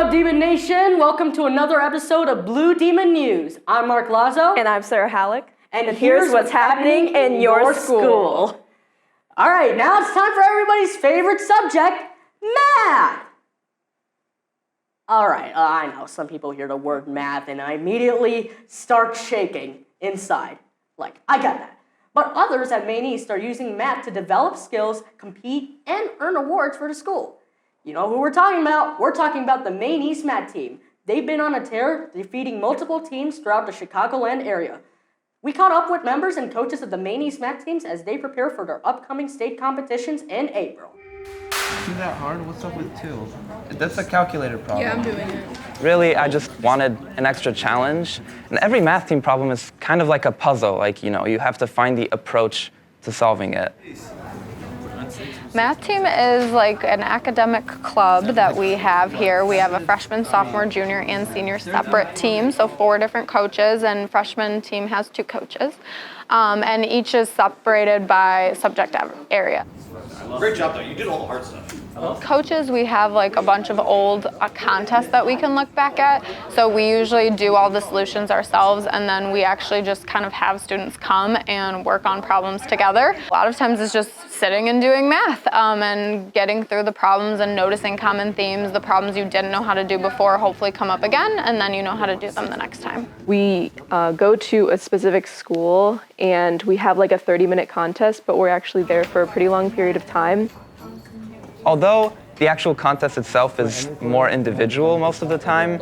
up, Demon Nation? Welcome to another episode of Blue Demon News. I'm Mark Lazo. And I'm Sarah Halleck. And here's what's happening in your school. All right, now it's time for everybody's favorite subject, math. All right, I know some people hear the word math and I immediately start shaking inside. Like, I get that. But others at Maine East are using math to develop skills, compete, and earn awards for the school. You know who we're talking about? We're talking about the Maine East Math Team. They've been on a tear, defeating multiple teams throughout the Chicagoland area. We caught up with members and coaches of the Maine East Math Teams as they prepare for their upcoming state competitions in April. Isn't that hard? What's up with 2? That's a calculator problem. Yeah, I'm doing it. Really, I just wanted an extra challenge. And every math team problem is kind of like a puzzle. Like, you have to find the approach to solving it. Math team is like an academic club that we have here. We have a freshman, sophomore, junior, and senior separate team, so 4 different coaches, and freshman team has 2 coaches. And each is separated by subject area. Great job, though. You did all the hard stuff. Coaches, we have like a bunch of old contests that we can look back at. So we usually do all the solutions ourselves, and then we actually just kind of have students come and work on problems together. A lot of times it's just sitting and doing math and getting through the problems and noticing common themes. The problems you didn't know how to do before hopefully come up again, and then you know how to do them the next time. We go to a specific school and we have like a 30-minute contest, but we're actually there for a pretty long period of time. Although the actual contest itself is more individual most of the time,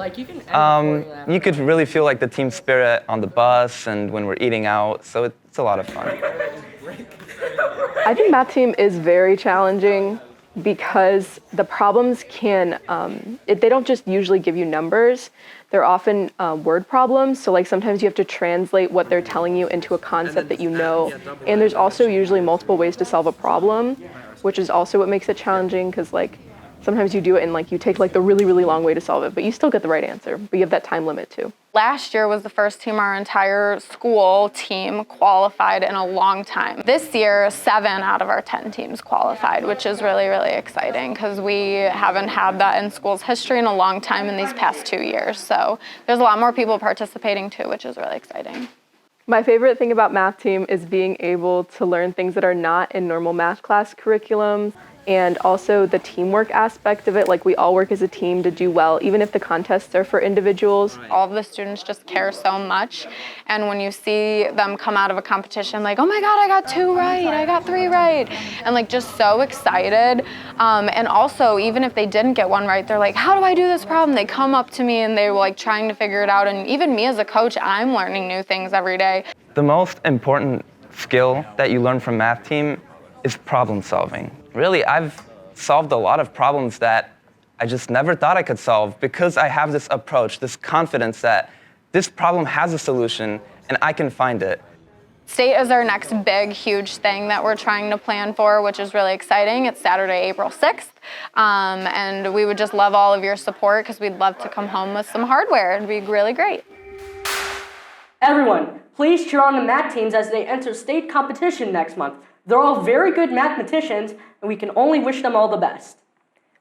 you could really feel like the team spirit on the bus and when we're eating out, so it's a lot of fun. I think math team is very challenging because the problems they don't just usually give you numbers. They're often word problems, so like sometimes you have to translate what they're telling you into a concept that you know. And there's also usually multiple ways to solve a problem, which is also what makes it challenging, because like sometimes you do it and like you take like the really, really long way to solve it, but you still get the right answer, but you have that time limit too. Last year was the first time our entire school team qualified in a long time. This year, 7 out of our 10 teams qualified, which is really, really exciting because we haven't had that in school's history in a long time in these past 2 years. So there's a lot more people participating too, which is really exciting. My favorite thing about math team is being able to learn things that are not in normal math class curriculums, and also the teamwork aspect of it. Like we all work as a team to do well, even if the contests are for individuals. All of the students just care so much, and when you see them come out of a competition like, oh my God, I got 2 right, I got 3 right, and like just so excited. And also, even if they didn't get 1 right, they're like, how do I do this problem? They come up to me and they're like trying to figure it out, and even me as a coach, I'm learning new things every day. The most important skill that you learn from math team is problem solving. Really, I've solved a lot of problems that I just never thought I could solve because I have this approach, this confidence that this problem has a solution and I can find it. State is our next big, huge thing that we're trying to plan for, which is really exciting. It's Saturday, April 6th, and we would just love all of your support because we'd love to come home with some hardware. It'd be really great. Everyone, please cheer on the math teams as they enter state competition next month. They're all very good mathematicians, and we can only wish them all the best.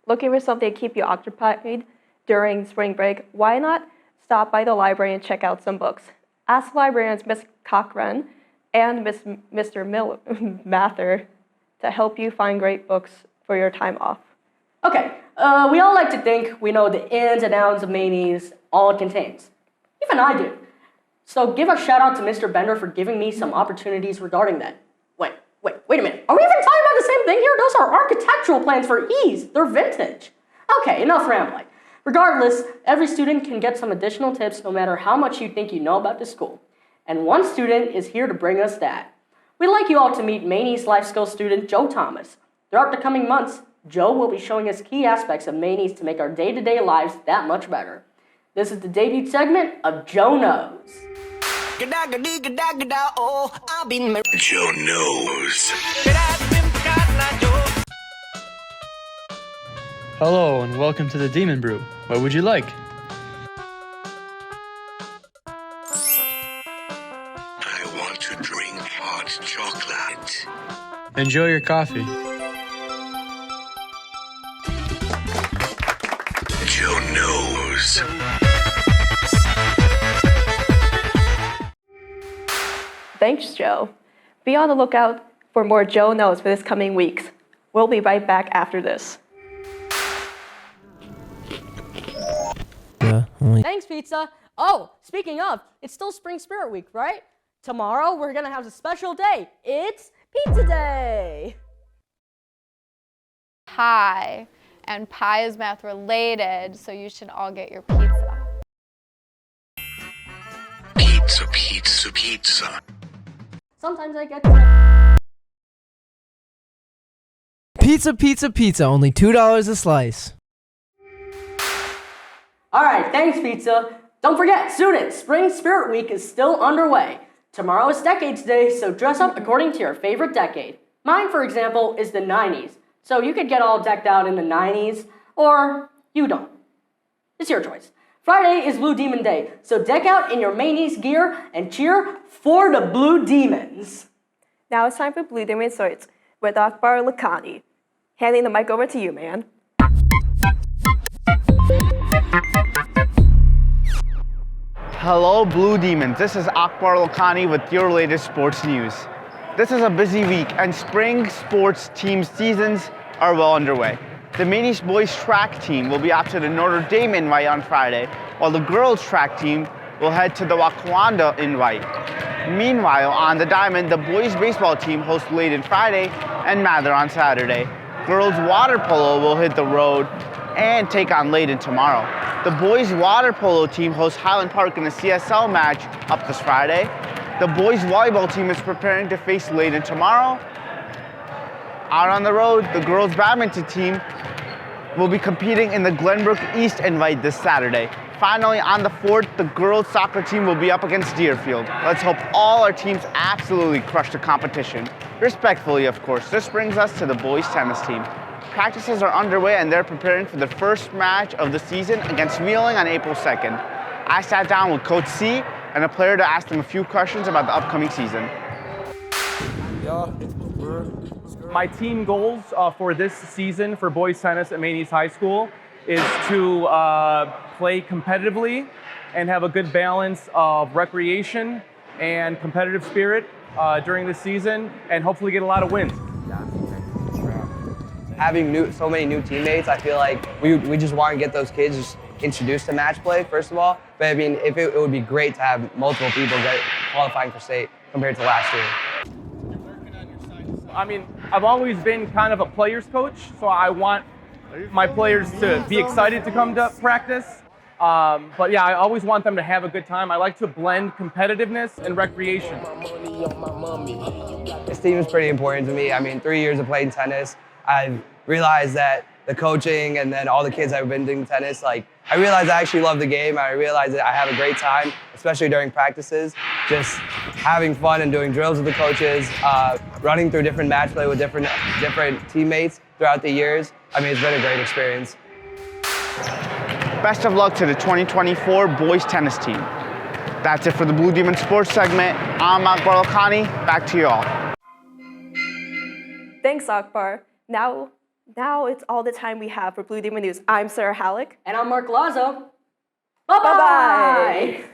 Looking for something to keep you occupied during spring break? Why not stop by the library and check out some books? Ask librarians Miss Cochran and Mr. Mather to help you find great books for your time off. Okay, we all like to think we know the ins and outs of Maine East, all it contains. Even I do. So give a shout out to Mr. Bender for giving me some opportunities regarding that. Wait a minute. Are we even talking about the same thing here? Those are architectural plans for ease. They're vintage. Okay, enough rambling. Regardless, every student can get some additional tips no matter how much you think you know about the school. And one student is here to bring us that. We'd like you all to meet Maine East Life Skills student Joe Thomas. Throughout the coming months, Joe will be showing us key aspects of Maine East to make our day-to-day lives that much better. This is the debut segment of Joe Knows. Joe Knows. Hello and welcome to the Demon Brew. What would you like? I want to drink hot chocolate. Enjoy your coffee. Joe Knows. News. Thanks, Joe. Be on the lookout for more Joe Knows for this coming weeks. We'll be right back after this. Thanks, pizza. Oh, speaking of, it's still Spring Spirit Week, right? Tomorrow, we're gonna have a special day. It's Pizza Day. Pie, and pie is math related, so you should all get your pizza. Pizza, pizza, pizza. Sometimes I get to... Pizza, pizza, pizza, only $2 a slice. All right, thanks, pizza. Don't forget, students, Spring Spirit Week is still underway. Tomorrow is Decades Day, so dress up according to your favorite decade. Mine, for example, is the 90s. So you could get all decked out in the 90s, or you don't. It's your choice. Friday is Blue Demon Day, so deck out in your Maine East gear and cheer for the Blue Demons. Now it's time for Blue Demon Sorts with Akbar Lakhani. Handing the mic over to you, man. Hello, Blue Demons. This is Akbar Lakhani with your latest sports news. This is a busy week, and spring sports team seasons are well underway. The Maine East boys track team will be out to the Notre Dame invite on Friday, while the girls track team will head to the Wakawanda invite. Meanwhile, on the diamond, the boys baseball team hosts Layton Friday and Mather on Saturday. Girls water polo will hit the road and take on Layton tomorrow. The boys water polo team hosts Highland Park in a CSL match up this Friday. The boys volleyball team is preparing to face Layton tomorrow. Out on the road, the girls badminton team will be competing in the Glenbrook East invite this Saturday. Finally, on the 4th, the girls soccer team will be up against Deerfield. Let's hope all our teams absolutely crush the competition. Respectfully, of course. This brings us to the boys tennis team. Practices are underway and they're preparing for the first match of the season against Wheeling on April 2nd. I sat down with Coach C and a player to ask them a few questions about the upcoming season. My team goals for this season for boys tennis at Maine East High School is to play competitively and have a good balance of recreation and competitive spirit during the season, and hopefully get a lot of wins. Having so many new teammates, I feel like we just want to get those kids just introduced to match play, first of all. But I mean, if it would be great to have multiple people qualifying for state compared to last year. I mean, I've always been kind of a player's coach, so I want my players to be excited to come to practice. But yeah, I always want them to have a good time. I like to blend competitiveness and recreation. This team is pretty important to me. I mean, 3 years of playing tennis, I've realized that the coaching and then all the kids I've been doing tennis, I realized I actually love the game. I realized that I have a great time, especially during practices, just having fun and doing drills with the coaches, running through different match play with different teammates throughout the years. I mean, it's been a great experience. Best of luck to the 2024 boys tennis team. That's it for the Blue Demon Sports segment. I'm Akbar Lakhani. Back to you all. Thanks, Akbar. Now it's all the time we have for Blue Demon News. I'm Sarah Halleck. And I'm Mark Lazo. Bye-bye.